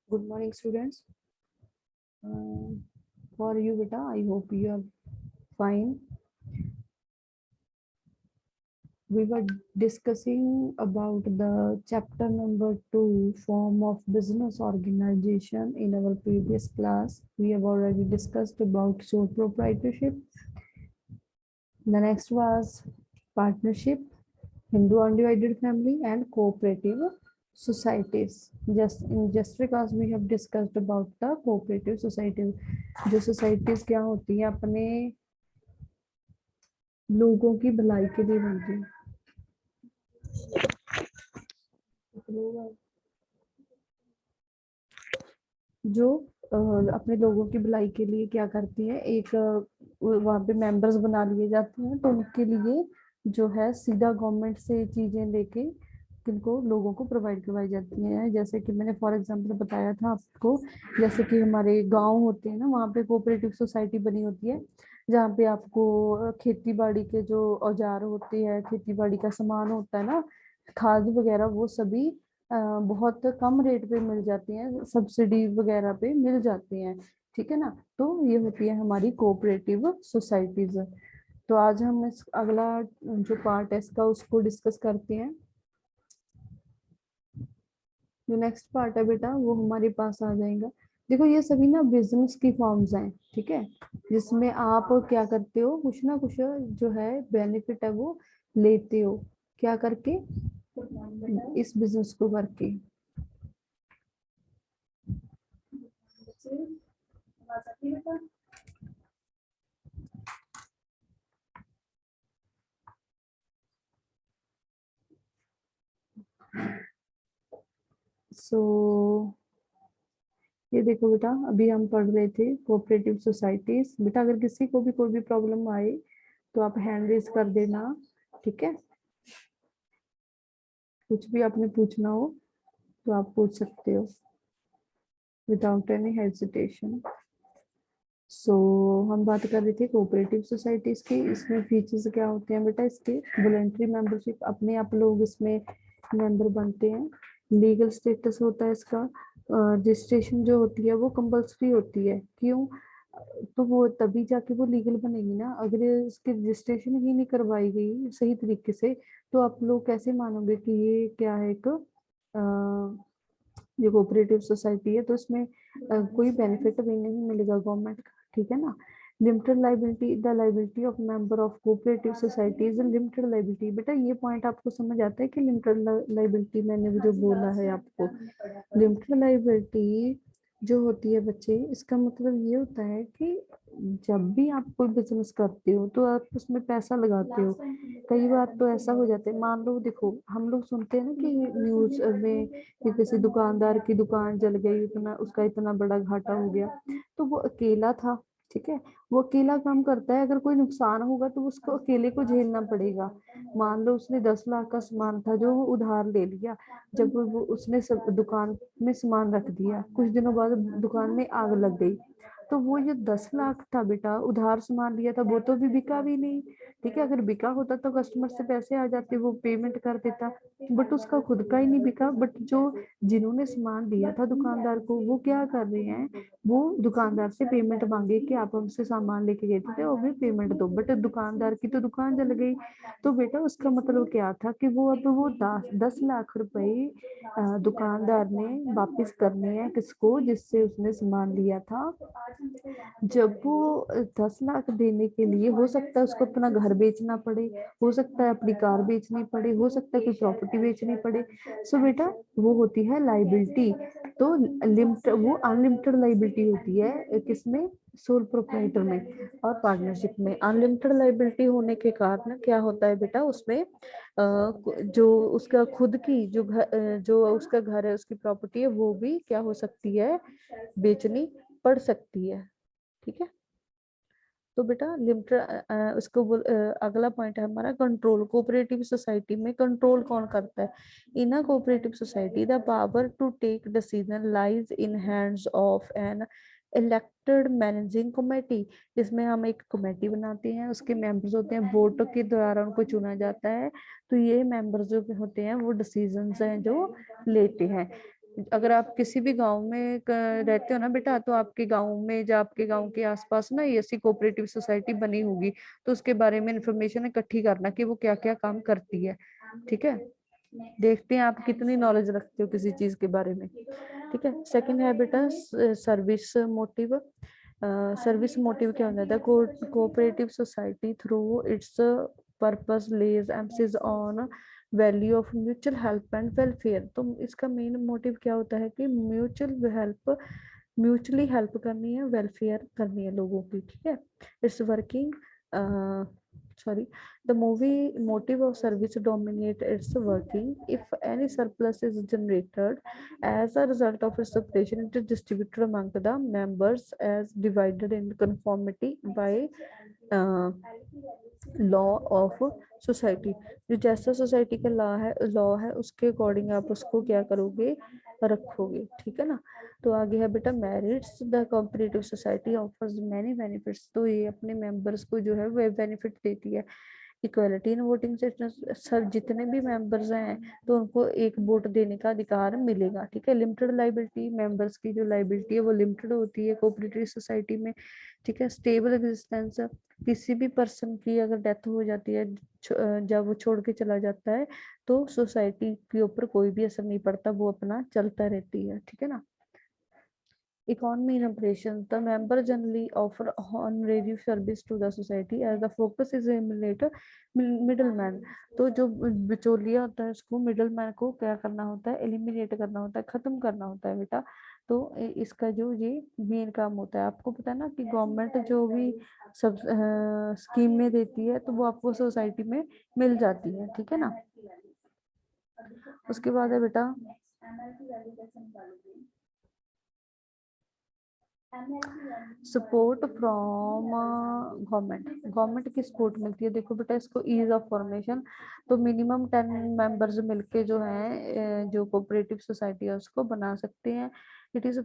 Good morning, students. For you, beta, I hope you are fine. We were discussing about the chapter number 2, form of business organization, in our previous class. We have already discussed about sole proprietorship. The next was partnership, Hindu undivided family, and cooperative societies. Just because we have discussed about the cooperative society, जो societies क्या होती है, अपने लोगों की भलाई के लिए बनती है। जो अपने लोगों की भलाई के लिए क्या करती है, एक वहाँ पे मेंबर्स बना लिए जाते हैं, तो उनके लिए जो है सीधा गवर्नमेंट से चीजें लेके किनको लोगों को प्रोवाइड करवाई जाती हैं। जैसे कि मैंने फॉर एग्जांपल बताया था आपको, जैसे कि हमारे गांव होते हैं ना, वहाँ पे कोऑपरेटिव सोसाइटी बनी होती है, जहाँ पे आपको खेती बाड़ी के जो औजार होते हैं, खेती बाड़ी का सामान होता है ना, खाद वगैरह, वो सभी बहुत कम रेट पे मिल जाती हैं, सब्सिडी वगैरह पे मिल जाती हैं। ठीक है ना, तो ये होती है हमारी कोऑपरेटिव सोसाइटीज। तो आज हम इस अगला जो पार्ट है इसका उसको डिस्कस करते हैं। जो नेक्स्ट पार्ट है बेटा वो हमारे पास आ जाएगा। देखो ये सभी ना बिजनेस की फॉर्म्स हैं, ठीक है, जिसमें आप क्या करते हो, कुछ ना कुछ जो है बेनिफिट है वो लेते हो, क्या करके, इस बिजनेस को करके। सो ये देखो बेटा, अभी हम पढ़ रहे थे कोऑपरेटिव सोसाइटीज। बेटा अगर किसी को भी कोई भी प्रॉब्लम आए तो आप हैंड रेज कर देना, ठीक है, कुछ भी आपने पूछना हो तो आप पूछ सकते हो विदाउट एनी हेजिटेशन। सो हम बात कर रहे थे कोऑपरेटिव सोसाइटीज की। इसमें फीचर्स क्या होते हैं बेटा इसके, वॉलंटरी मेंबरशिप, अपने आप लोग इसमें मेंबर बनते हैं। लीगल स्टेटस होता है इसका, रजिस्ट्रेशन जो होती है वो कंपल्सरी होती है। क्यों, तो वो तभी जाके वो लीगल बनेगी ना, अगर इसकी रजिस्ट्रेशन ही नहीं करवाई गई सही तरीके से तो आप लोग कैसे मानोगे कि ये क्या है, एक ये कोऑपरेटिव सोसाइटी है। तो इसमें कोई बेनिफिट भी नहीं मिलेगा गवर्नमेंट का, ठीक है ना। Limited liability, the liability of member of cooperative society is limited liability. बेटा ये पॉइंट आपको समझ आता है कि लिमिटेड लाइबिलिटी मैंने जो बोला है आपको, लिमिटेड लाइबिलिटी जो होती है बच्चे, इसका मतलब ये होता है कि जब भी आप कोई बिजनेस करते हो तो आप उसमें पैसा लगाते हो। कई बार तो ऐसा हो जाता है, मान लो देखो हम लोग सुनते हैं ना कि न्यूज में कि किसी दुकानदार की दुकान जल गई, इतना उसका इतना बड़ा घाटा हो गया, तो वो अकेला था, ठीक है, वो अकेला काम करता है, अगर कोई नुकसान होगा तो उसको अकेले को झेलना पड़ेगा। मान लो उसने 10 लाख का सामान था जो वो उधार ले लिया, जब वो उसने सब दुकान में सामान रख दिया, कुछ दिनों बाद दुकान में आग लग गई, तो वो जो 10 लाख था बेटा उधार सामान लिया था वो तो भी बिका भी नहीं। ठीक है, अगर बिका होता तो कस्टमर से पैसे आ जाते, वो पेमेंट कर देता, बट उसका खुद का ही नहीं बिका। बट जो जिन्होंने सामान दिया था दुकानदार को, वो क्या कर रहे हैं, वो दुकानदार से पेमेंट मांगे कि आप हमसे सामान लेके गए थे और भी पेमेंट दो, बट दुकानदार की तो दुकान जल गई। तो बेटा उसका मतलब क्या था कि वो अब वो 10 लाख रुपए दुकानदार ने वापस करने हैं किसको, जिससे उसने सामान लिया था। जब वो 10 लाख देने के लिए हो सकता है उसको अपना घर बेचना पड़े, हो सकता है अपनी कार बेचनी पड़े, हो सकता है कोई प्रॉपर्टी बेचनी पड़े। सो बेटा वो होती है लाइबिलिटी। तो लिमिट वो अनलिमिटेड लाइबिलिटी होती है किसमें, सोल प्रोप्राइटर में और पार्टनरशिप में। अनलिमिटेड लाइबिलिटी होने के कारण क्या होता है बेटा, उसमें जो उसका खुद की जो उसका घर है, उसकी प्रॉपर्टी है, वो भी क्या हो सकती है, बेचनी पड़ सकती है। ठीक है, तो बेटा लिमिटेड उसको अगला पॉइंट है हमारा कंट्रोल। कोऑपरेटिव सोसाइटी में कंट्रोल कौन करता है, in a cooperative society the power to take decision lies in hands of an elected managing committee, जिसमें हम एक कमेटी बनाते हैं, उसके मेंबर्स होते हैं, वोट के द्वारा उनको चुना जाता है। तो ये मेंबर्स जो होते हैं वो डिसीजंस हैं जो लेते हैं। अगर आप किसी भी गांव में रहते हो ना बेटा, तो आपके गांव में या आपके गांव के आसपास ना ऐसी कोऑपरेटिव सोसाइटी बनी होगी, तो उसके बारे में इंफॉर्मेशन इकट्ठी करना कि वो क्या क्या काम करती है। ठीक है, देखते हैं आप कितनी नॉलेज रखते हो किसी चीज के बारे में। ठीक है, सेकंड है बेटा सर्विस मोटिव। सर्विस मोटिव क्या होता है? Cooperative society through its purpose lays emphasis on value of mutual help and welfare. तो इसका मेन मोटिव क्या होता है कि म्यूचुअली हेल्प करनी है, वेलफेयर करनी है लोगों की। ठीक है, it's working sorry, the movie motive of service dominate its working. If any surplus is generated as a result of its operation, it is distributed among the members as divided in conformity by uh, law of society. जो जैसा society का law है उसके according आप उसको क्या करोगे, रखोगे। ठीक है ना। तो आगे है बेटा merits. The cooperative society offers many benefits. तो ये अपने मेंबर्स को जो है वो बेनिफिट देती है। Equality in voting system, sir जितने भी मेंबर्स हैं तो उनको एक वोट देने का अधिकार मिलेगा। ठीक है, लिमिटेड लाइबिलिटी, मेंबर्स की जो लाइबिलिटी है वो लिमिटेड होती है कोऑपरेटिव सोसाइटी में। ठीक है, स्टेबल एग्जिस्टेंस, किसी भी पर्सन की अगर डेथ हो जाती है, जब वो छोड़ के चला जाता है, तो सोसाइटी के ऊपर कोई भी असर नहीं पड़ता, वो अपना चलता रहती है। ठीक है ना। Economy in operation. The member generally offer honorary service to the society as the focus is eliminate middleman. तो जो बिचौलिया होता है उसको मिडलमैन को क्या करना होता है, एलिमिनेट करना होता है, खत्म करना होता है बेटा। तो इसका जो ये मेन काम होता है। आपको पता है ना कि गवर्नमेंट जो भी सब स्कीमें देती है तो वो आपको सोसाइटी में मिल जाती है। ठीक है ना। उसके बाद है बेटा सपोर्ट फ्रॉम गवर्नमेंट। गवर्नमेंट की सपोर्ट मिलती है। देखो बेटा इसको ईज ऑफ फॉर्मेशन, तो मिनिमम 10 मेंबर्स मिलके जो है जो कोऑपरेटिव सोसाइटी है उसको बना सकते हैं। It's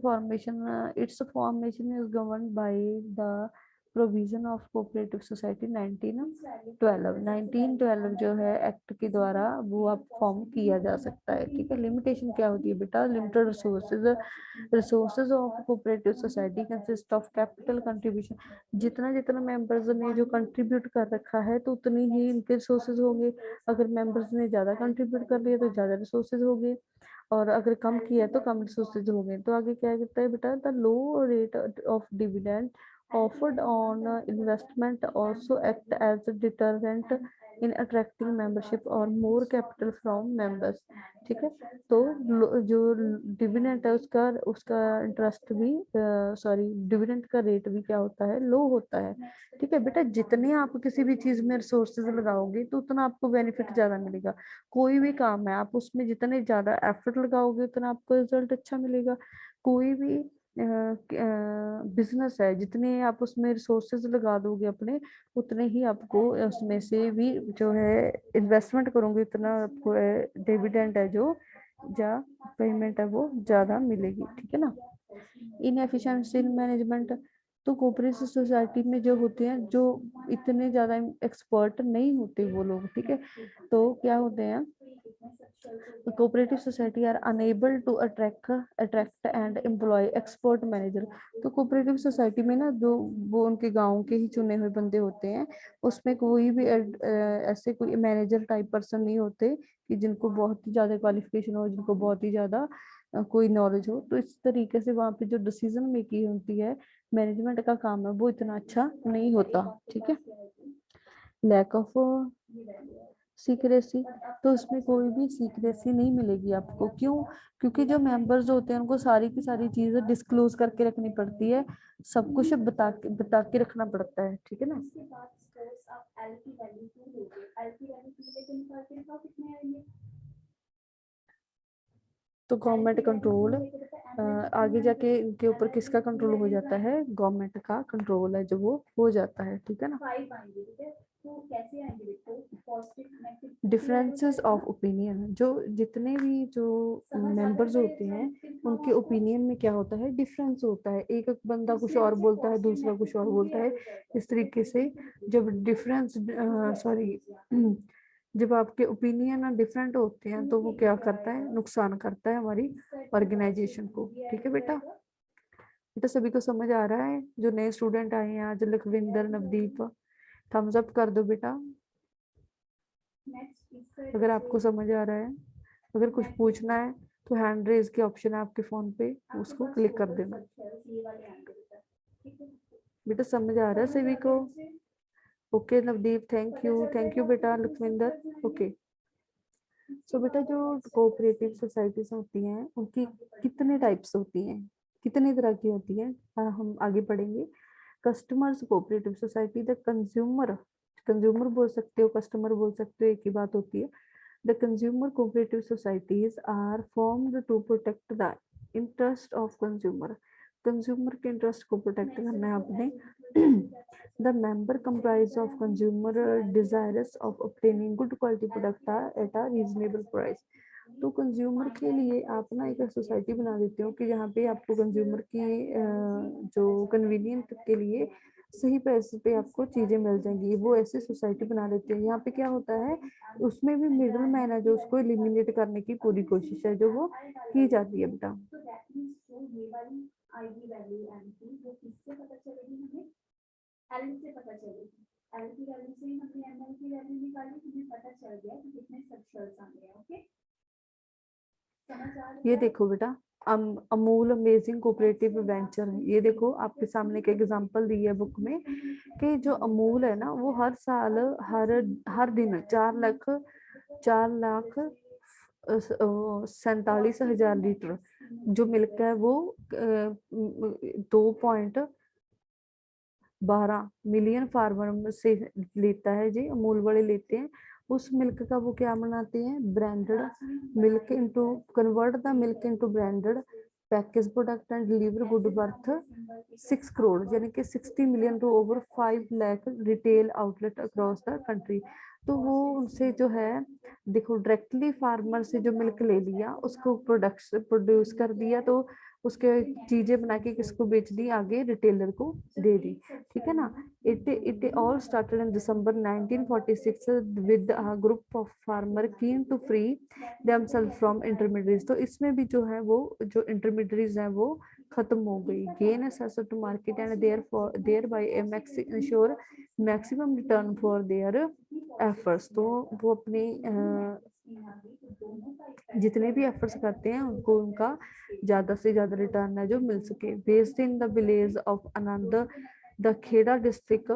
formation is govern by the provision of cooperative society 1912 जो है एक्ट के द्वारा वो आप फॉर्म किया जा सकता है। ठीक है, लिमिटेशन क्या होती है बेटा, limited resources of cooperative society consist of capital contribution. जितना जितना मेंबर्स ने जो कंट्रीब्यूट कर रखा है तो उतनी ही इनके रिसोर्सेज होंगे। अगर मेंबर्स ने ज्यादा कंट्रीब्यूट कर लिया तो ज्यादा रिसोर्सेज होंगे, और अगर कम किया तो कम रिसोर्सेज होंगे। तो आगे क्या कहता है बेटा, the low rate of dividend offered on investment also act as a deterrent in attracting membership or more capital from members। ठीक है, तो जो डिविडेंड है उसका उसका इंटरेस्ट भी डिविडेंड का रेट भी क्या होता है, लो होता है। ठीक है बेटा, जितने आप किसी भी चीज में रिसोर्सेज लगाओगे तो उतना आपको बेनिफिट ज्यादा मिलेगा। कोई भी काम है आप उसमें जितने ज्यादा एफर्ट लगाओगे उतना आपको रिजल्ट अच्छा मिलेगा। कोई भी बिजनेस है, जितने आप उसमें रिसोर्सेज लगा दोगे अपने, उतने ही आपको उसमें से भी जो है इन्वेस्टमेंट करोगे उतना आपको डिविडेंड है जो या पेमेंट है वो ज्यादा मिलेगी। ठीक है ना। Inefficiency in management. तो कोऑपरेटिव सोसाइटी में जो होते हैं जो इतने ज्यादा एक्सपर्ट नहीं होते वो लोग। ठीक है, तो क्या होते हैं, cooperative society are enable to attract and employ expert manager. तो कोऑपरेटिव सोसाइटी में ना जो वो उनके गांव के ही चुने हुए बंदे होते हैं, उसमें कोई भी ऐसे कोई मैनेजर टाइप पर्सन नहीं होते कि जिनको बहुत ही ज्यादा क्वालिफिकेशन हो, जिनको बहुत ही ज्यादा कोई नॉलेज हो। तो इस तरीके से वहाँ पे जो डिसीजन मेकिंग होती है, मैनेजमेंट का काम है, वो इतना अच्छा नहीं होता। ठीक है, लैक ऑफ सीक्रेसी। तो उसमें कोई भी सीक्रेसी नहीं मिलेगी आपको। क्यों? क्योंकि जो मेंबर्स होते हैं उनको सारी की सारी चीजें डिस्क्लोज करके रखनी पड़ती है, सब कुछ बता के रखना पड़ता है। ठीक है ना। तो गवर्नमेंट कंट्रोल, आगे जाके इनके ऊपर किसका कंट्रोल हो जाता है, गवर्नमेंट का कंट्रोल है जो वो हो जाता है। ठीक है ना। डिफरेंसेस ऑफ ओपिनियन, जो जितने भी जो मेंबर्स होते हैं उनके ओपिनियन में क्या होता है, डिफरेंस होता है। एक बंदा कुछ और बोलता है, दूसरा कुछ और बोलता है। इस तरीके से जब डिफरेंस सॉरी जब आपके ओपिनियन डिफरेंट होते हैं तो वो क्या करता है, नुकसान करता है हमारी ऑर्गेनाइजेशन को। ठीक है बेटा, बेटा सभी को समझ आ रहा है? जो नए स्टूडेंट आए हैं आज, लखविंदर, नवदीप, थम्स अप कर दो बेटा अगर आपको समझ आ रहा है। अगर कुछ पूछना है तो हैंड रेज के ऑप्शन है आपके फोन पे, उसको क्लिक कर देना। बेटा समझ आ रहा है सभी को? ओके नवदीप, थैंक यू बेटा लखविंदर। ओके सो बेटा जो कोऑपरेटिव सोसाइटीज होती हैं उनकी कितने टाइप्स होती हैं, कितने तरह की होती है, हम आगे पढ़ेंगे। Customers cooperative society, the consumer, consumer बोल सकते हो, कस्टमर बोल सकते हो, एक ही बात होती है। The consumer cooperative societies are formed to protect the interest of consumer, consumer के इंटरेस्ट को प्रोटेक्ट करना है आपने। The member comprise of consumer desires of obtaining good quality product at a reasonable price. तो कंज्यूमर के लिए आप ना एक सोसाइटी बना देते हो कि जहाँ पे आपको कंज्यूमर की जो कन्वीनियंट के लिए सही पैसे पे आपको चीजें मिल जाएंगी, वो ऐसी सोसाइटी बना लेते हैं। यहाँ पे क्या होता है, उसमें भी मिडिल मैन है जो उसको एलिमिनेट करने की पूरी कोशिश है जो वो की जाती है बेटा। ये देखो बेटा, अमूल अमेजिंग कोऑपरेटिव वेंचर है। ये देखो आपके सामने एक एग्जांपल दी है बुक में कि जो अमूल है ना वो हर साल हर हर दिन 4 लाख 47,000 लीटर जो मिल्क है वो 2.12 मिलियन फार्मर से लेता है जी, अमूल वाले लेते हैं। उस मिल्क का वो क्या बनाते हैं, branded milk into, convert the milk into branded package product and deliver good worth 6 crore यानी कि 60 million to over 5 lakh retail outlet across the country. तो वो उनसे जो है देखो डायरेक्टली फार्मर से जो मिल्क ले लिया उसको प्रोड्यूस कर दिया, तो उसके चीजें बना के किसको बेच दी, आगे रिटेलर को दे दी। ठीक है ना। It all started in December 1946 with a group of farmer keen to free themselves from intermediates. तो इसमें भी जो है वो जो इंटरमीडिएट्स हैं वो खत्म हो गई। Gain access to market and thereby ensure maximum return for their efforts. तो वो अपनी जितने भी एफर्ट्स करते हैं उनको उनका ज्यादा से ज्यादा रिटर्न है जो मिल सके। Based in the village of Anand the Kheda district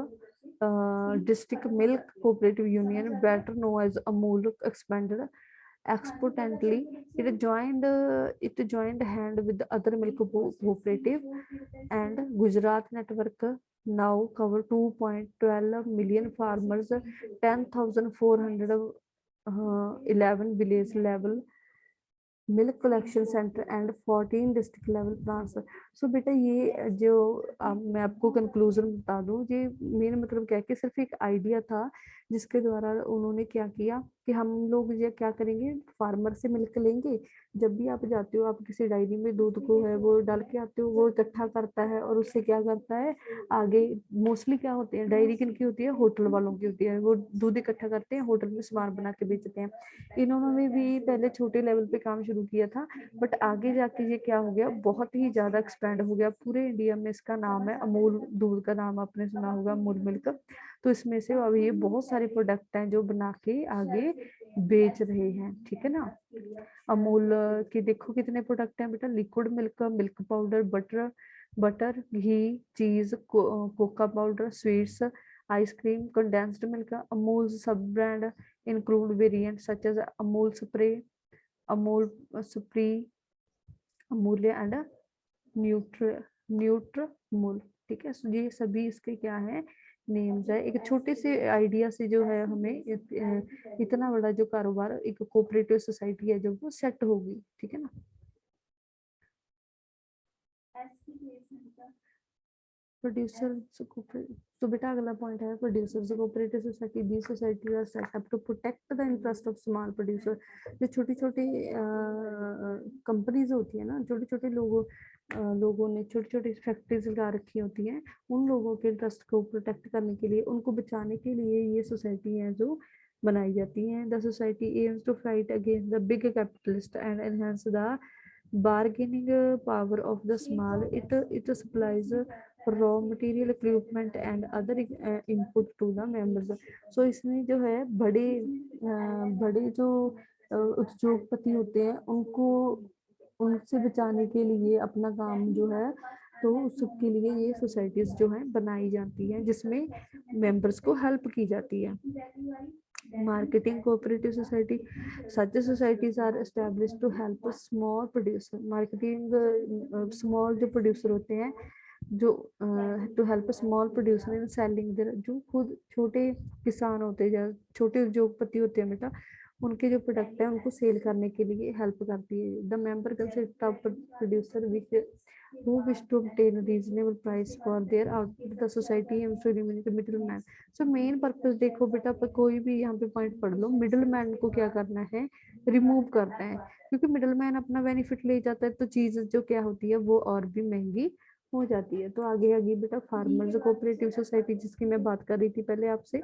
milk cooperative union better know as Amul expanded exponentially. It joined hand with the other milk cooperative and Gujarat network now cover 2.12 million farmers, 10,411 village level milk collection centre and 14 district level plants. So बेटा ये जो मैं आपको conclusion बता दूं, ये main मतलब क्या है कि सिर्फ एक आइडिया था जिसके द्वारा उन्होंने क्या किया कि हम लोग ये क्या करेंगे, फार्मर से मिल्क लेंगे। जब भी आप जाते हो आप किसी डायरी में दूध को है वो डाल के आते हो, वो इकट्ठा करता है और उससे क्या करता है आगे। मोस्टली क्या होती है डायरी किन की होती है, होटल वालों की होती है। वो दूध इकट्ठा करते हैं, होटल में सामान बना के बेचते हैं। इन्होंने भी पहले छोटे लेवल पे काम शुरू किया था, बट आगे जाके ये क्या हो गया, बहुत ही ज्यादा एक्सपेंड हो गया। पूरे इंडिया में इसका नाम है अमूल दूध का नाम आपने सुना होगा, अमूल मिल्क। तो इसमें से अभी ये बहुत सारे प्रोडक्ट हैं जो बना के आगे बेच रहे हैं। ठीक है ना। अमूल के देखो कितने प्रोडक्ट हैं बेटा, liquid milk, milk powder, butter घी, cheese, cocoa powder, sweets, ice cream, condensed milk. Amul सब brand include variants such as Amul Spray, Amul Spree, Amulya and Nutramul। ठीक है, ये सभी इसके क्या है नेम्स है। एक छोटे से आइडिया से जो है हमें इतना बड़ा जो कारोबार एक कोऑपरेटिव सोसाइटी है जो वो सेट होगी। ठीक है ना। प्रोड्यूसर्स तो बेटा अगला पॉइंट है producers cooperative society the society are set up to protect the interest of small producer. जो छोटी छोटी कंपनीज होती है ना, छोटे छोटे लोगों ने छोटी छोटी फैक्ट्रीज लगा रखी होती हैं, उन लोगों के इंटरेस्ट को प्रोटेक्ट करने के लिए, उनको बचाने के लिए ये सोसाइटी है जो बनाई जाती हैं। The society aims to fight against the big capitalist and enhance the bargaining power of the small. It supplies raw material equipment and other input to the members. So इसमें जो है बड़े जो उद्योगपति होते हैं उनको उनसे बचाने के लिए अपना काम जो है, तो सबके लिए ये सोसाइटीज जो है बनाई जाती हैं जिसमें मेंबर्स को हेल्प की जाती है। Marketing cooperative society such societies are established to help small producer. Marketing small जो प्रोड्यूसर होते हैं जो to help small producer in selling their, जो खुद छोटे किसान होते हैं, छोटे उद्योगपति होते हैं बेटा, उनके जो प्रोडक्ट है उनको सेल करने के लिए हेल्प करती है। The member consist of producer which who wish to obtain a reasonable price for their output, the society aims to eliminate middleman. So main purpose देखो बेटा, पर कोई भी यहाँ पे पॉइंट पढ़ लो, मिडिल मैन को क्या करना है, रिमूव करना है, क्योंकि मिडिल मैन अपना बेनिफिट ले जाता है तो चीज जो क्या होती है वो और भी महंगी हो जाती है। तो आगे आगे बेटा फार्मर्स कोऑपरेटिव सोसाइटी जिसकी मैं बात कर रही थी पहले आपसे,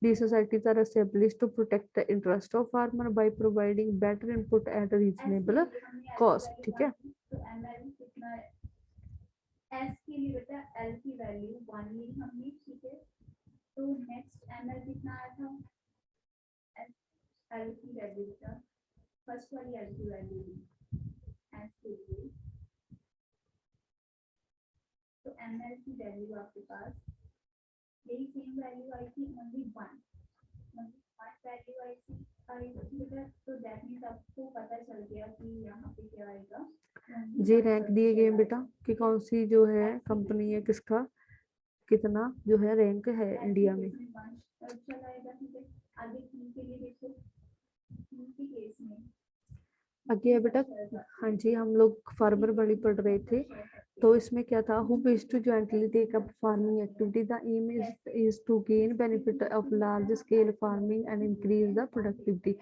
the societies are established to protect the interest of farmer by providing better input at reasonable cost. ठीक है, एस के लिए बेटा एल की वैल्यू 1 ली हमने, ठीक है। तो नेक्स्ट एमएल कितना आया था, एल की वैल्यू बेटा फर्स्ट वाली एल की वैल्यू एस के लिए, तो एमएल की वैल्यू आपके पास यही सेम वैल्यू आई थी, ओनली 1 वैल्यू आई थी बेटा। तो दैट मींस आपको पता चल गया कि यहाँ पे क्या आएगा, जी रैंक दिए गए बेटा कि कौन सी जो है कंपनी है, किसका कितना जो है रैंक है इंडिया में। चला आएगा, ठीक है। आगे तीन के लिए देखो, तीन के केस में आगे है बेटा, हाँ जी हम लोग फार्मर बड़ी पढ़ रहे थे, तो इसमें क्या था, who wish to jointly take up farming activity, the aim is to gain benefit of large scale farming and increase the productivity.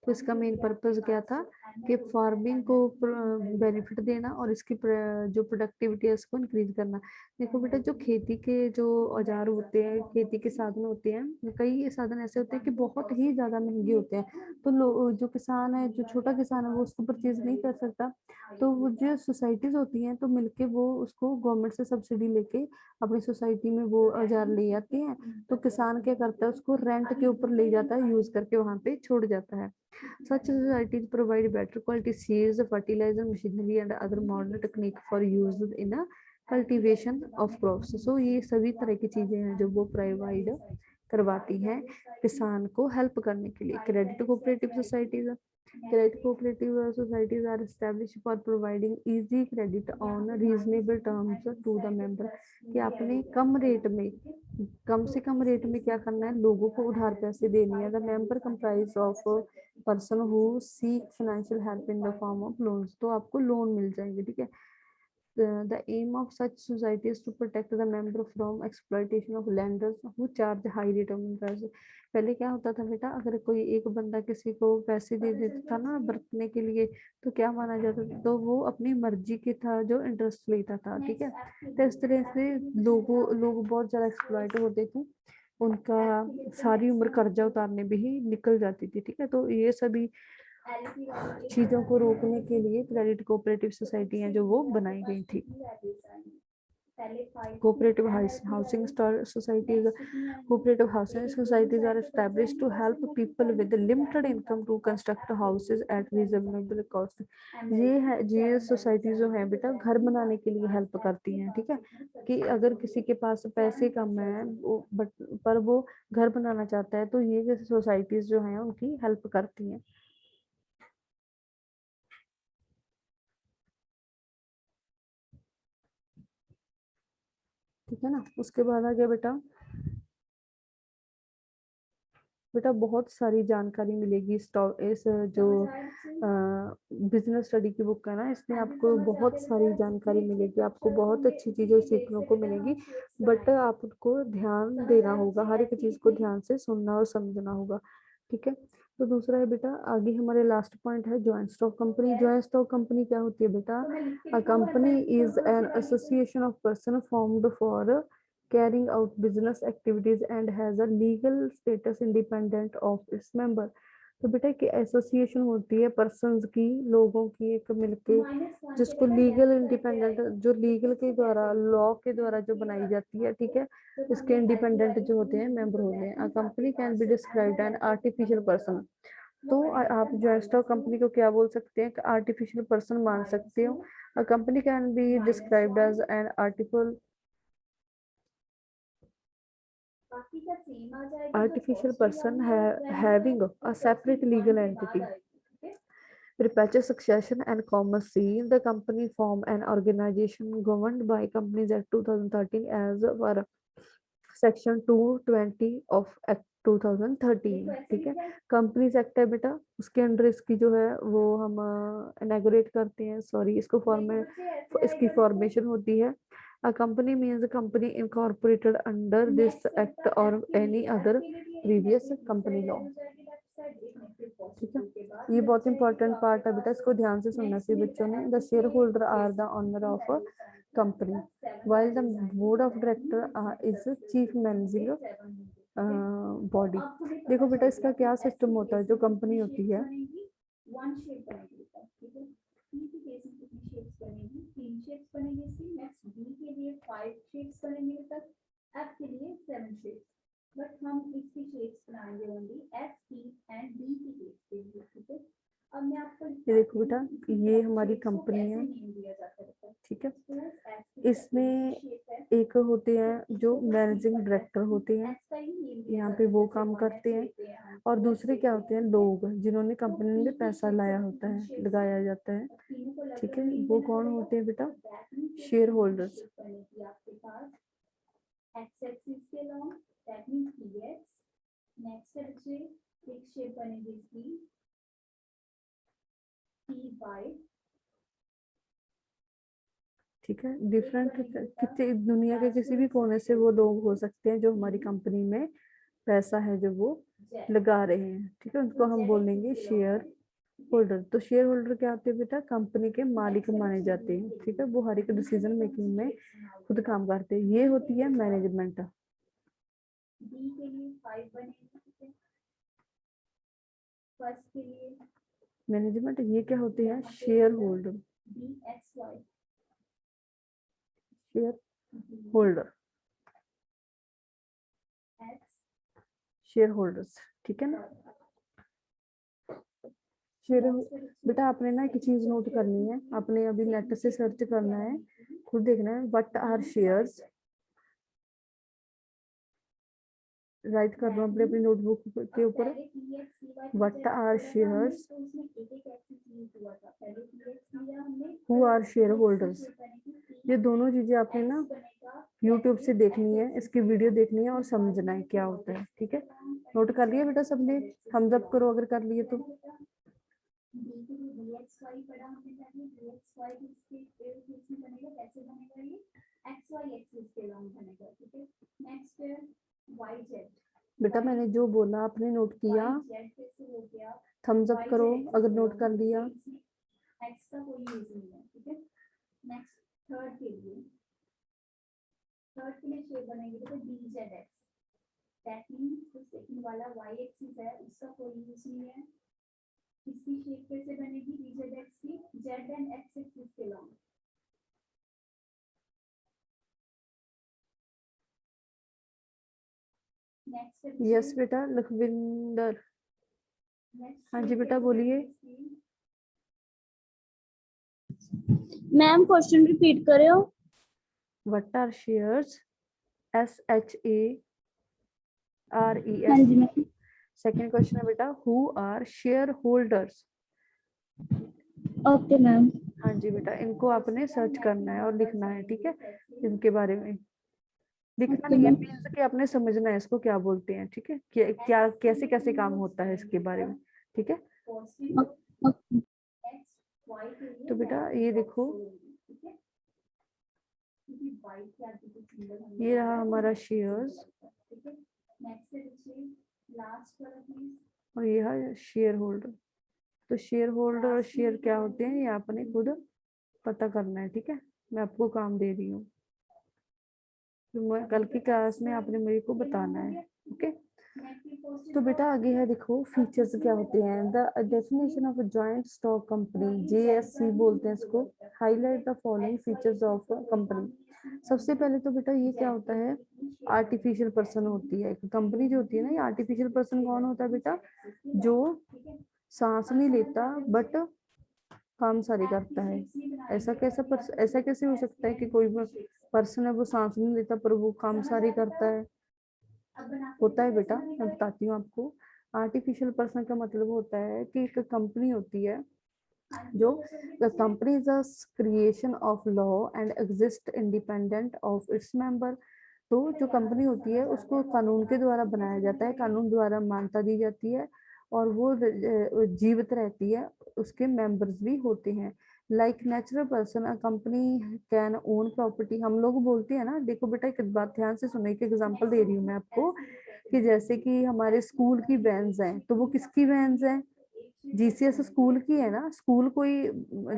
तो इसका मेन पर्पस क्या था कि फार्मिंग को बेनिफिट देना और इसकी जो प्रोडक्टिविटी है उसको इंक्रीज करना। देखो बेटा, जो खेती के जो औजार होते हैं, खेती के साधन होते हैं, कई साधन ऐसे होते हैं कि बहुत ही ज्यादा महंगे होते हैं, तो जो किसान है, जो छोटा किसान है, वो उसको परचेज नहीं कर सकता, तो वो जो सोसाइटीज होती हैं तो मिलके वो उसको गवर्नमेंट से सब्सिडी लेके अपनी सोसाइटी में वो औजार ले आती हैं। तो किसान क्या करता है, उसको रेंट के ऊपर ले जाता है, यूज करके वहां पे छोड़ जाता है। Such societies provide better quality seeds, fertiliser, machinery and other modern technique for use in a cultivation of crops. So ये सभी तरह की चीजें हैं जो वो प्रोवाइड करवाती हैं किसान को हेल्प करने के लिए। Credit cooperative societies, credit cooperative societies are established for providing easy credit on reasonable terms to the member, कि आपने कम रेट में, कम से कम रेट में क्या करना है, लोगों को उधार पैसे देनी है। The member comprise of person who seek financial help in the form of loans, तो आपको लोन मिल जाएंगे। ठीक है, the aim of such society is to protect the member from exploitation of lenders who charge high rate of interest। पहले क्या होता था बेटा, अगर कोई एक बंदा किसी को पैसे दे देता था ना बरतने के लिए, तो क्या माना जाता था, तो वो अपनी मर्जी के था जो इंटरेस्ट लेता था। ठीक है, तो इस तरह से लोग बहुत ज्यादा एक्सप्लॉइट होते थे, उनका सारी उम्र कर्जा उतारने में ही निकल जाती थी। ठीक है, तो ये सभी चीजों को रोकने के लिए क्रेडिट कोऑपरेटिव सोसाइटी है जो वो बनाई गई थी। Cooperative housing societies, cooperative housing societies are established to help people with limited income to construct houses at reasonable cost। ये सोसाइटी जो है बेटा घर बनाने के लिए हेल्प करती हैं। ठीक है, कि अगर किसी के पास पैसे कम है पर वो घर बनाना चाहता है, तो ये जैसे सोसाइटीज जो हैं उनकी हेल्प करती हैं। ठीक है ना, उसके बाद आ गया बेटा बेटा बहुत सारी जानकारी मिलेगी इस जो बिजनेस स्टडी की बुक है ना, इसमें आपको बहुत सारी जानकारी मिलेगी, आपको बहुत अच्छी चीजें सीखने को मिलेगी, बट आपको ध्यान देना होगा, हर एक चीज को ध्यान से सुनना और समझना होगा, ठीक है। तो दूसरा है बेटा, आगे हमारे लास्ट पॉइंट है joint stock company. Joint stock company क्या होती है बेटा? अ company is an association of person formed for carrying out business activities and has a legal status independent of its member। तो बेटा कि एसोसिएशन होती है पर्सन्स की, लोगों की एक मिलके, जिसको लीगल इंडिपेंडेंट, जो लीगल के द्वारा, लॉ के द्वारा जो बनाई जाती है, ठीक है, इसके इंडिपेंडेंट जो होते हैं, मेंबर होते हैं। अ company can be described an artificial person. तो आप जॉइंट स्टॉक कंपनी को क्या बोल सकते हैं? आर्टिफिशियल पर्सन मान सकते हो। A company can be described as an artificial person having a separate legal entity, perpetual succession and commerce. The company form an organization governed by Companies Act 2013 as per section 220 of act 2013, ठीक है। Companies act है बेटा, उसके under इसकी जो है वो हम इनॉग्रेट करते हैं, सॉरी इसको इसकी फॉर्मेशन होती है। A company means a company incorporated under this act or any other previous company law, ठीक है। ये बहुत इंपॉर्टेंट पार्ट है बेटा, इसको ध्यान से सुनना चाहिए बच्चों ने। The shareholder are the owner of company while the board of director is chief managing body. देखो बेटा इसका क्या सिस्टम होता है, जो कंपनी होती है, बट हम इसकी शेप्स बनाएंगे only F T and D की केस के लिए, ठीक है। अब मैं आपको ये देखो बेटा, ये हमारी कंपनी है, ठीक है। इसमें एक होते हैं जो मैनेजिंग डायरेक्टर होते हैं, यहाँ पे वो काम करते हैं, और दूसरे क्या होते हैं, लोग जिन्होंने कंपनी में पैसा लाया होता है, लगाया जाता है, ठीक है। वो कौन होते हैं बेटा? Share holders. ठीक है, डिफरेंट कितने दुनिया के किसी भी कोने से वो लोग हो सकते हैं जो हमारी कंपनी में पैसा है जो वो लगा रहे हैं, ठीक है, उनको हम बोलेंगे शेयर होल्डर। तो शेयर होल्डर क्या होते हैं बेटा? कंपनी के मालिक माने जाते हैं, ठीक है, वो हर एक डिसीजन मेकिंग में खुद काम करते हैं। ये होती है मैनेजमेंट। मैनेजमेंट ये क्या होते हैं? Share holder, share holder, share holders, ठीक है ना। शेयर बेटा आपने ना एक चीज नोट करनी है, आपने अभी नेट से सर्च करना है, खुद देखना है, व्हाट आर शेयर्स, राइट कर लो अपनी नोटबुक के ऊपर, what are shares, who are shareholders. ये दोनों चीजें आपने ना यूट्यूब से देखनी है, इसकी वीडियो देखनी है और समझना है क्या होता है, ठीक है। नोट कर लिया बेटा सबने? थम्स अप करो अगर कर लिए तो। बेटा मैंने जो बोला आपने नोट किया, थम्स अप करो अगर नोट कर लिया। शेप बनेगी तो DZ एक्स, दैट मींस जो सेकंड वाला y एक्सिस है उसका कोई यूज नहीं है। इसकी शेप कैसे बनेगी DZ एक्स की? Z एंड x एक्सिस के लॉन्ग। नेक्स्ट यस बेटा लखविंदर। हाँ जी बेटा बोलिए। मैम क्वेश्चन रिपीट करो। What are shares? SHARES। हाँ जी मैम। सेकंड क्वेश्चन है बेटा who are shareholders. Okay ma'am. हाँ जी बेटा, इनको आपने सर्च करना है और लिखना है, ठीक है, इनके बारे में। लिखना नहीं है, मीन्स कि आपने समझना है इसको क्या बोलते हैं, ठीक है, क्या कैसे कैसे काम होता है इसके बारे में, ठीक है। तो बेटा ये देखो, ये रहा हमारा शेयर्स और ये है शेयर होल्डर। तो शेयर होल्डर और शेयर क्या होते हैं ये आपने खुद पता करना है, ठीक है, मैं आपको काम दे रही हूँ, तो कल की क्लास में आपने मेरे को बताना है, ओके। तो बेटा आगे है, देखो फीचर्स क्या होते हैं। The definition of a joint stock company, JSC बोलते हैं इसको। Highlight the following features of company. सबसे पहले तो बेटा ये क्या होता है, आर्टिफिशियल पर्सन होती है कंपनी जो होती है ना। ये आर्टिफिशियल पर्सन कौन होता है बेटा, जो सांस नहीं लेता बट काम सारे करता है। ऐसा कैसे हो सकता है कि कोई पर्सन है वो सांस नहीं लेता पर वो काम सारे करता है। होता है बेटा, मैं बताती हूँ आपको। आर्टिफिशियल पर्सन का मतलब होता है कि एक कंपनी होती है जो, the company is a creation of law and exist independent of its member. तो जो कंपनी होती है उसको कानून के द्वारा बनाया जाता है, कानून द्वारा मान्यता दी जाती है और वो जीवित रहती है, उसके मेंबर्स भी होते हैं। Like natural person, a company can own property. हम लोग बोलते हैं ना, देखो बेटा एक बात ध्यान से सुनो, एक एग्जांपल दे रही हूँ मैं आपको, कि जैसे कि हमारे स्कूल की वैन्स हैं, तो वो किसकी वैन्स हैं, GCS स्कूल की है ना। स्कूल कोई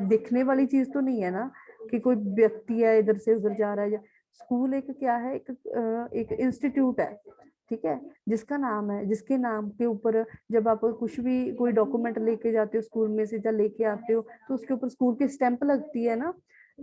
दिखने वाली चीज तो नहीं है ना, कि कोई व्यक्ति है इधर से उधर जा रहा है। स्कूल एक क्या है, एक इंस्टीट्यूट है, ठीक है, जिसका नाम है, जिसके नाम के ऊपर जब आप कुछ भी कोई डॉक्यूमेंट लेके जाते हो स्कूल में से या लेके आते हो, तो उसके ऊपर स्कूल की स्टैंप लगती है ना,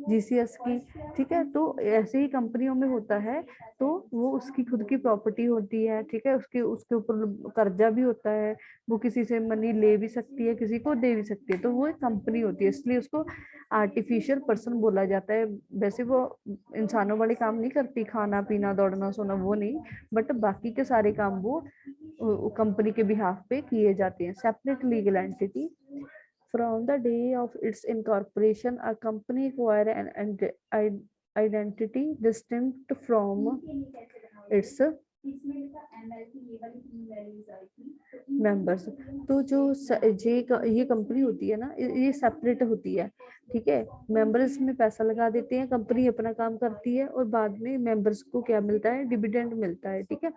GCS की, ठीक है। तो ऐसे ही कंपनियों में होता है, तो वो उसकी खुद की प्रॉपर्टी होती है, ठीक है, उसके उसके ऊपर कर्जा भी होता है, वो किसी से मनी ले भी सकती है, किसी को दे भी सकती है, तो वो एक कंपनी होती है, इसलिए उसको आर्टिफिशियल पर्सन बोला जाता है। वैसे वो इंसानों वाले काम नहीं करती, खाना पीना दौड़ना सोना वो नहीं, बट बाकी के सारे काम वो कंपनी के बिहाफ पे किए जाते हैं। Separate legal entity, from the day of its incorporation, a company acquire an identity distinct from its members. तो जो ये कंपनी होती है ना, ये सेपरेट होती है, ठीक है। मेंबर्स में पैसा लगा देते हैं, कंपनी अपना काम करती है और बाद में मेंबर्स को क्या मिलता है, डिविडेंड मिलता है, ठीक है।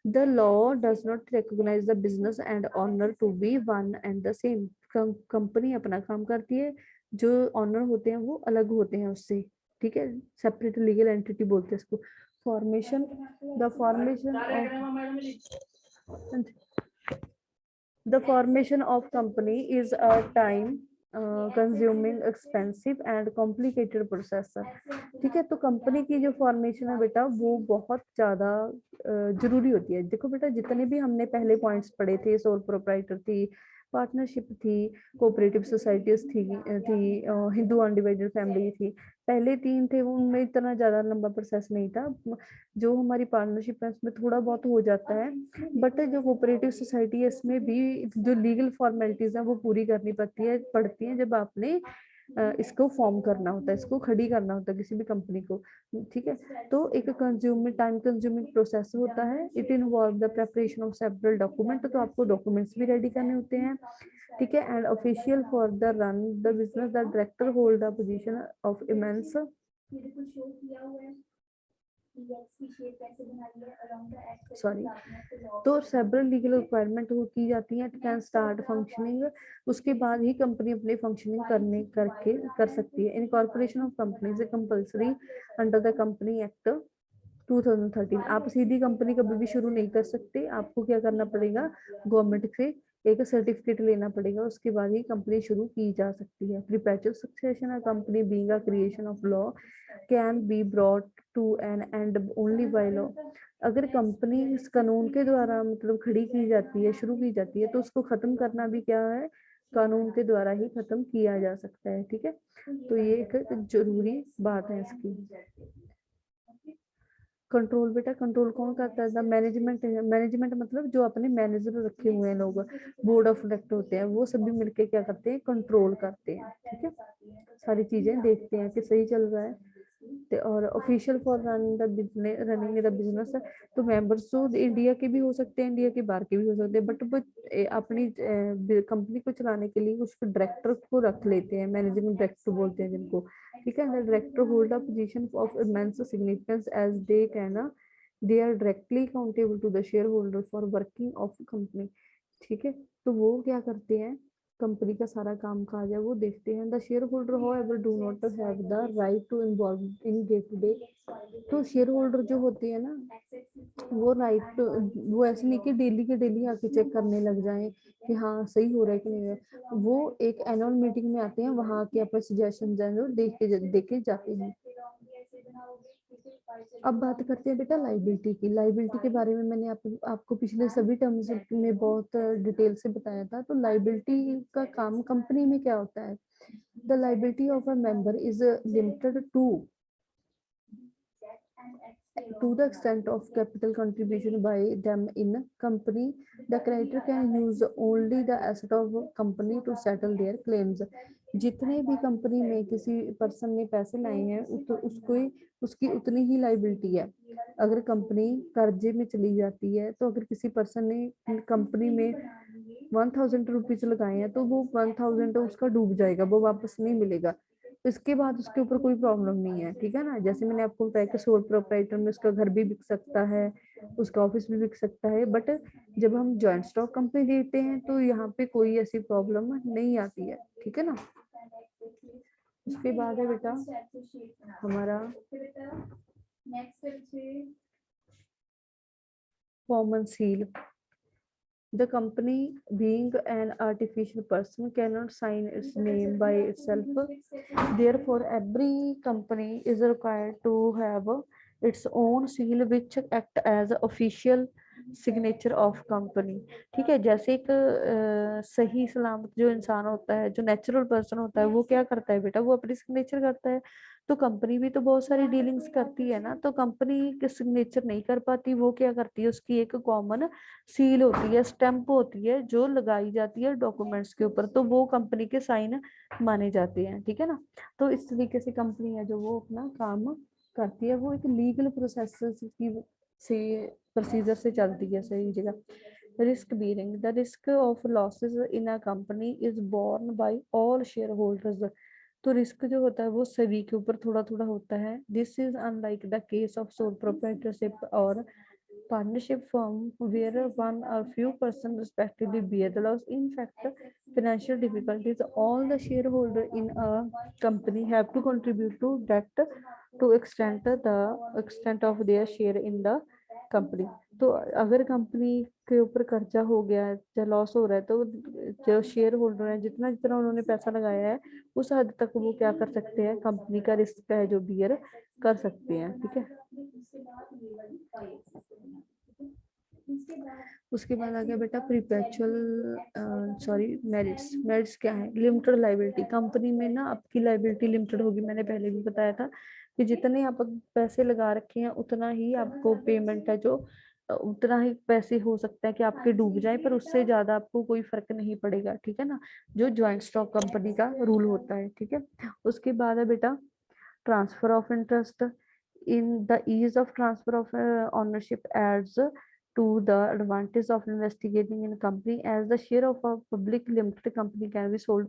The law does not recognise the business and owner to be one and the same. Company अपना काम करती है, जो ऑनर होते हैं वो अलग होते हैं उससे, ठीक है, सेपरेट लीगल एंटिटी बोलते हैं इसको। Formation, the formation of The formation of company is a time consuming, expensive and complicated process। ठीक है, तो कंपनी की जो फॉर्मेशन है बेटा वो बहुत ज्यादा जरूरी होती है। देखो बेटा जितने भी हमने पहले पॉइंट्स पढ़े थे, सोल प्रोप्राइटर थी, पार्टनरशिप थी, कोऑपरेटिव सोसाइटीज थी हिंदू अनडिवाइडेड फैमिली थी, पहले तीन थे उनमें इतना ज्यादा लंबा प्रोसेस नहीं था। जो हमारी पार्टनरशिप है उसमें थोड़ा बहुत हो जाता है, बट जो कोऑपरेटिव सोसाइटी है इसमें भी जो लीगल फॉर्मेलिटीज है वो पूरी करनी पड़ती है जब आपने इसको फॉर्म करना होता है, इसको खड़ी करना होता है किसी भी कंपनी को, ठीक है। तो एक टाइम कंज्यूमिंग प्रोसेस होता है। It involve the preparation of several document, तो आपको डॉक्यूमेंट्स भी रेडी करने होते हैं, ठीक है। And official for the run the business, the director hold the position of immense. Sorry, तो सेवरल लीगल रिक्वायरमेंट वो की जाती है, कैन स्टार्ट फंक्शनिंग, उसके बाद ही कंपनी अपनी फंक्शनिंग कर सकती है। Incorporation of company is compulsory under the company act 2013। आप सीधी कंपनी कभी भी शुरू नहीं कर सकते, आपको क्या करना पड़ेगा, गवर्नमेंट से एक सर्टिफिकेट लेना पड़ेगा, उसके बाद ही कंपनी शुरू की जा सकती है। Perpetual succession, a company being a creation of law can be brought to an end only by law. अगर कंपनी इस कानून के द्वारा मतलब खड़ी की जाती है, शुरू की जाती है, तो उसको खत्म करना भी क्या है, कानून के द्वारा ही खत्म किया जा सकता है, ठीक है। तो ये एक जरूरी बात है इसकी। कंट्रोल बेटा, कंट्रोल कौन करता है, मैनेजमेंट। मैनेजमेंट मतलब जो अपने मैनेजर रखे हुए हैं लोग, बोर्ड ऑफ डायरेक्टर होते हैं, वो सभी मिलके क्या करते हैं, कंट्रोल करते हैं, ठीक है। सारी चीजें देखते हैं कि सही चल रहा है। और official for running the business, तो मेंबर्स तो इंडिया के भी हो सकते हैं, इंडिया के बाहर के भी हो सकते हैं, बट वो अपनी कंपनी को चलाने के लिए उसको डायरेक्टर को रख लेते हैं, मैनेजिंग डायरेक्टर बोलते हैं जिनको, ठीक है। The director hold a position of immense significance as they can they are directly accountable to the shareholder for working of company, ठीक है। तो वो क्या करते हैं, कंपनी का सारा काम काज है वो देखते हैं। The shareholder however do not have the right to involve in day to day, तो शेयर होल्डर जो होते हैं ना, वो राइट, वो ऐसे नहीं कि डेली के डेली आके चेक करने लग जाएं कि हाँ सही हो रहा है कि नहीं हो रहा, वो एक एनुअल मीटिंग में आते हैं, वहां आके अपने सजेशन जो देखे जाते हैं। अब बात करते हैं बेटा लाइबिलिटी की। लाइबिलिटी के बारे में मैंने आपको पिछले सभी टर्म्स में बहुत डिटेल से बताया था। तो लाइबिलिटी का काम कंपनी में क्या होता है, the liability of a member is limited to the extent of capital contribution by them in company. The creditor can use only the asset of company to settle their claims. जितने भी company में किसी person ने पैसे लाए हैं उसको उसकी उतनी ही लाइबिलिटी है। अगर कंपनी कर्जे में चली जाती है, तो अगर किसी पर्सन ने कंपनी में 1000 रुपीज लगाए हैं, तो वो 1000 उसका डूब जाएगा, वो वापस नहीं मिलेगा। इसके बाद उसके ऊपर कोई प्रॉब्लम नहीं है, ठीक है ना। जैसे मैंने आपको बताया कि सोल प्रोप्राइटर में उसका घर भी बिक सकता है, उसका ऑफिस भी बिक सकता है, बट जब हम जॉइंट स्टॉक कंपनी देते हैं तो यहाँ पे कोई ऐसी प्रॉब्लम नहीं आती है, ठीक है ना। उसके बाद है बेटा हमारा common seal. The company, being an artificial person, cannot sign its name by itself. Therefore, every company is required to have its own seal, which act as official signature of company. ठीक है, जैसे एक सही सलामत जो इंसान होता है, जो नेचुरल पर्सन होता है, वो क्या करता है बेटा, वो अपनी सिग्नेचर करता है। तो कंपनी भी तो बहुत सारी डीलिंग्स करती है ना, तो कंपनी के सिग्नेचर नहीं कर पाती, वो क्या करती है, उसकी एक कॉमन सील होती है, स्टैंप होती है, जो लगाई जाती है डॉक्यूमेंट्स के ऊपर, तो वो कंपनी के साइन माने जाते हैं, ठीक है ना। तो इस तरीके से कंपनी है जो वो अपना काम करती है, वो एक लीगल प्रोसेस की से प्रोसीजर से चलती है, सही जगह। Risk bearing, the risk of losses in a company is borne by all shareholders. तो रिस्क जो होता है वो सभी के ऊपर थोड़ा थोड़ा होता है। This is unlike the case of sole proprietorship और partnership firm where one or few persons respectively bear the loss. In fact, financial difficulties, all the shareholder in a company have to contribute to that to extent of their share in the company. तो अगर company के ऊपर कर्जा हो गया है या loss हो रहा है, तो जो शेयर होल्डर है जितना जितना उन्होंने पैसा लगाया है उस हद तक वो क्या कर सकते हैं, कंपनी का रिस्क है जो बियर कर सकते हैं, ठीक है। उसके बाद आ गया बेटा प्रीपेचुअल मेरिट्स क्या है, लिमिटेड लाइबिलिटी। कंपनी में ना आपकी लाइबिलिटी लिमिटेड होगी, मैंने पहले भी बताया था कि जितने आप पैसे लगा रखे हैं उतना ही आपको पेमेंट है, जो उतना ही पैसे हो सकता है कि आपके डूब जाए, पर उससे ज्यादा आपको कोई फर्क नहीं पड़ेगा, ठीक है ना, जो ज्वाइंट स्टॉक कंपनी का रूल होता है, ठीक है। उसके बाद है बेटा transfer of interest. in the ease of transfer of ownership adds to the advantage of investigating in company as the share of a public limited company can be sold.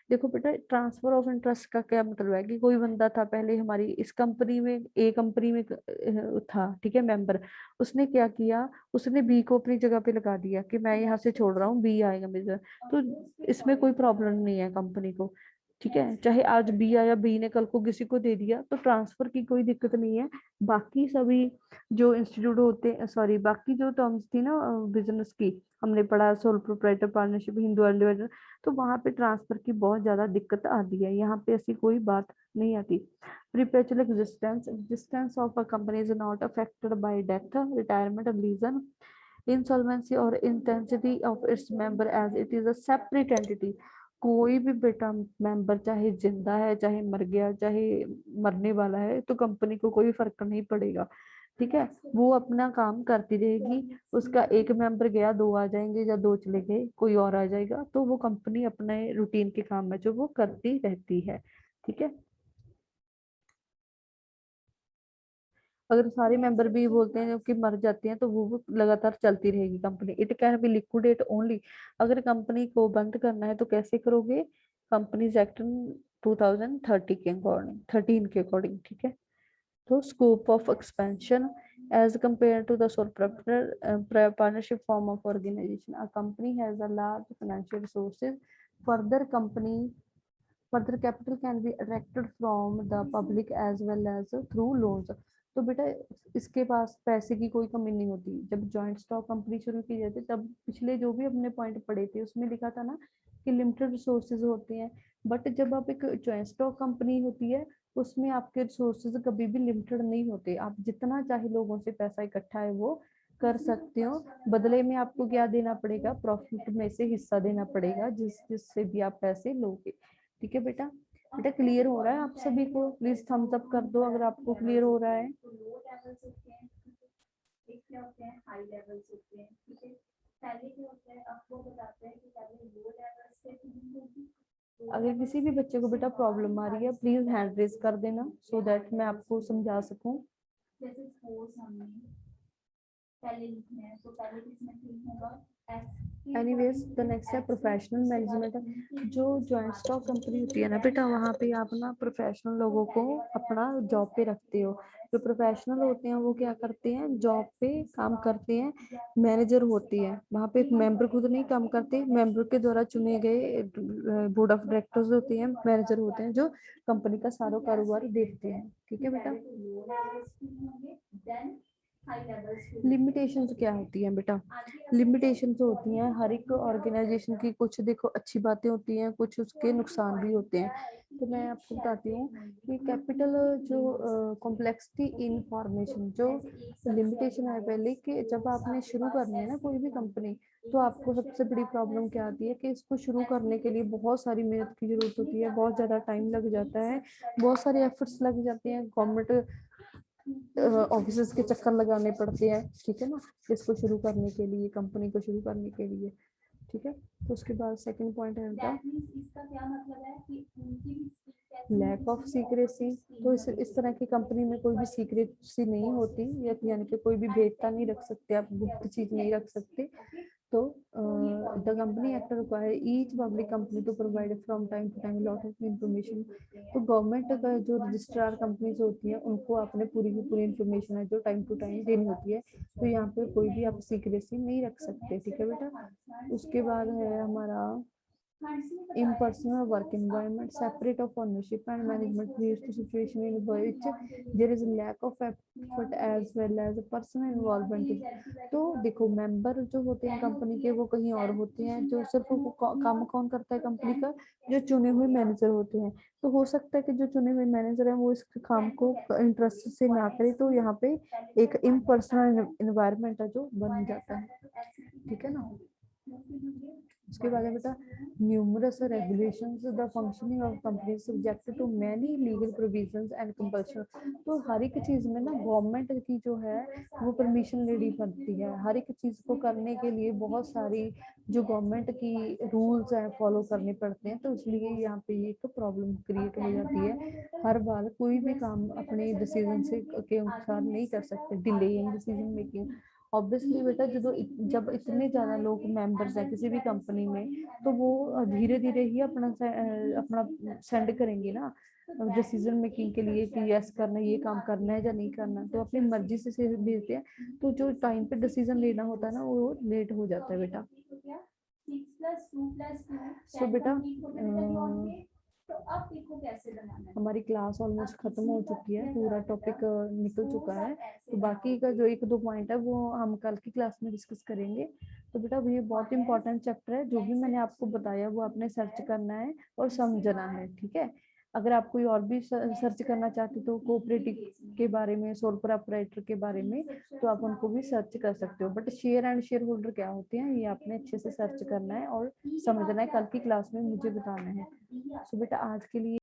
देखो बेटा, ट्रांसफर ऑफ इंटरेस्ट का क्या मतलब है कि कोई बंदा था पहले हमारी इस कंपनी में, ए कंपनी में था, ठीक है, मेंबर, उसने क्या किया, उसने बी को अपनी जगह पे लगा दिया कि मैं यहाँ से छोड़ रहा हूँ, बी आएगा मेरी जगह, तो इसमें कोई प्रॉब्लम नहीं है कंपनी को, ठीक है। चाहे आज बी आया, बी ने कल को किसी को दे दिया, तो ट्रांसफर की कोई दिक्कत नहीं है। बाकी सभी जो इंस्टीट्यूट होते हैं, सॉरी बाकी जो टर्म्स थी ना बिजनेस की, हमने पढ़ा sole proprietor, partnership, Hindu individual, तो वहां पे ट्रांसफर की बहुत ज्यादा दिक्कत आती है, यहाँ पे ऐसी कोई बात नहीं आती। perpetual existence of a company is not affected by death, retirement, abolition, insolvency or intensity of its member as it is a separate entity। कोई भी बेटा मेंबर चाहे जिंदा है, चाहे मर गया, चाहे मरने वाला है, तो कंपनी को कोई फर्क नहीं पड़ेगा, ठीक है। वो अपना काम करती रहेगी, उसका एक मेंबर गया, दो आ जाएंगे, या दो चले गए कोई और आ जाएगा, तो वो कंपनी अपने रूटीन के काम है जो वो करती रहती है, ठीक है। अगर सारे मेंबर भी बोलते हैं कि मर जाते हैं तो वो लगातार चलती रहेगी company. It can be liquidate only, अगर कंपनी को बंद करना है तो कैसे करोगे, कंपनीज एक्ट 2030 के अकॉर्डिंग, 13 के अकॉर्डिंग, ठीक है। तो scope of expansion as compared to the sole proprietor partnership form of organization, a company has a large financial resources, further company further capital can be attracted from the public as well as through loans। तो बेटा इसके पास पैसे की कोई कमी नहीं होती। जब जॉइंट स्टॉक कंपनी शुरू की जाती है तब पिछले जो भी अपने पॉइंट पढ़े थे उसमें लिखा था ना कि लिमिटेड रिसोर्सेज होते हैं, बट जब आप एक जॉइंट स्टॉक कंपनी होती है उसमें आपके रिसोर्सेज कभी भी लिमिटेड नहीं होते। आप जितना चाहे लोगों से पैसा इकट्ठा है वो कर सकते हो, बदले में आपको क्या देना पड़ेगा, प्रॉफिट में से हिस्सा देना पड़ेगा जिससे भी आप पैसे लोगे। ठीक है बेटा, बेटा क्लियर हो रहा है आप सभी को? प्लीज थम्स अप कर दो अगर आपको क्लियर हो रहा है। लो लेवल्स होते हैं, एक क्या होते हैं हाई लेवल्स होते हैं, ठीक है। पहले क्या होता है आपको बताते हैं कि पहले लो लेवल्स पे फीलिंग होगी। अगर किसी भी बच्चे को बेटा प्रॉब्लम आ रही है प्लीज हैंड रेज कर देना सो दैट मैं आपको समझा सकूं। जैसे स्पोर्ट्स हमने पहले लिखना है तो पहले किसमें फीलिंग होगा एनीवेज द नेक्स्ट है प्रोफेशनल मैनेजमेंट। जो जॉइंट स्टॉक कंपनी होती है ना बेटा वहाँ पे आप ना प्रोफेशनल लोगों को अपना जॉब पे रखते हो। जो प्रोफेशनल होते हैं वो क्या करते हैं, जॉब पे काम करते हैं, मैनेजर होती है वहाँ पे। मेंबर खुद नहीं काम करते, मेंबर के द्वारा चुने गए बोर्ड ऑफ डायरेक्टर्स होते हैं, मैनेजर होते हैं जो कंपनी का सारा कारोबार देखते हैं। ठीक है बेटा। लिमिटेशंस क्या होती हैं बेटा, लिमिटेशंस होती हैं हर एक ऑर्गेनाइजेशन की। कुछ देखो अच्छी बातें होती हैं, कुछ उसके नुकसान भी होते हैं। तो मैं आपको बताती हूँ कि कैपिटल जो कॉम्प्लेक्सिटी इन फॉर्मेशन, जो लिमिटेशन है पहले कि जब आपने शुरू करनी है ना कोई भी कंपनी तो आपको सबसे बड़ी प्रॉब्लम क्या आती है कि इसको शुरू करने के लिए बहुत सारी मेहनत की जरूरत होती है, बहुत ज़्यादा टाइम लग जाता है, बहुत सारे एफर्ट्स लग जाते हैं, गवर्नमेंट ऑफिस के चक्कर लगाने पड़ते हैं। ठीक है ना, इसको शुरू करने के लिए, कंपनी को शुरू करने के लिए। ठीक है, तो उसके बाद सेकंड पॉइंट है उनका इसका क्या मतलब है कि उनकी भी लैक ऑफ सीक्रेसी। तो इस तरह की कंपनी में कोई भी सीक्रेसी नहीं होती, यानी कि कोई भी भेदता नहीं रख सकते आप, गुप्त चीज नहीं रख सकते। तो the company act require each public company to provide from time to time lot of information. तो गवर्नमेंट का जो रजिस्ट्रार कंपनीज होती हैं उनको आपने पूरी की पूरी इंफॉर्मेशन है जो टाइम टू टाइम देनी होती है। तो यहाँ पे कोई भी आप सीक्रेसी नहीं रख सकते। ठीक है बेटा। उसके बाद है हमारा impersonal work environment, separate of ownership and management creates the situation in which there is a lack of effort as well as personal involvement। तो देखो मेंबर जो होते हैं कंपनी के वो कहीं और होते हैं, जो सिर्फ वो काम कौन करता है कंपनी का, जो चुने हुए मैनेजर होते हैं। तो हो सकता है कि जो चुने हुए मैनेजर है वो इस काम को इंटरेस्ट से ना करे, तो यहाँ पे एक इम्पर्सनल इन्वायरमेंट है जो बन जाता है। ठीक है ना। उसके बाद है बेटा numerous regulations, the functioning of company subject to many legal provisions and compulsion. तो हर एक चीज में ना गवर्नमेंट की जो है वो परमिशन लेनी पड़ती है। हर एक चीज को करने के लिए बहुत सारी जो गवर्नमेंट की रूल्स हैं फॉलो करने पड़ते हैं। तो इसलिए यहाँ पे एक प्रॉब्लम क्रिएट हो जाती है। हर बार कोई भी काम अपने डिसीजन से के अनुसार नहीं कर सकते, delay in decision making. Obviously बेटा जब इतने ज्यादा लोग मेंबर्स हैं किसी भी कंपनी में तो वो धीरे धीरे ही अपना सेंड करेंगे ना डिसीजन मेकिंग के लिए कि यस करना, ये काम करना है या नहीं करना। तो अपनी मर्जी से भेजते हैं, तो जो टाइम पे डिसीजन लेना होता है ना वो लेट हो जाता है बेटा। सो बेटा तो अब देखो कैसे बनाना है। हमारी क्लास ऑलमोस्ट खत्म हो चुकी है, पूरा टॉपिक निकल चुका है। तो बाकी का जो एक दो पॉइंट है वो हम कल की क्लास में डिस्कस करेंगे। तो बेटा ये बहुत इंपॉर्टेंट चैप्टर है, जो भी मैंने आपको बताया वो आपने सर्च करना है और समझना है। ठीक है। अगर आप कोई और भी सर्च करना चाहते तो कोऑपरेटिव के बारे में, सोल प्रोप्राइटर के बारे में, तो आप उनको भी सर्च कर सकते हो। But share and share holder क्या होते हैं ये आपने अच्छे से सर्च करना है और समझना है, कल की क्लास में मुझे बताना है। सो बेटा आज के लिए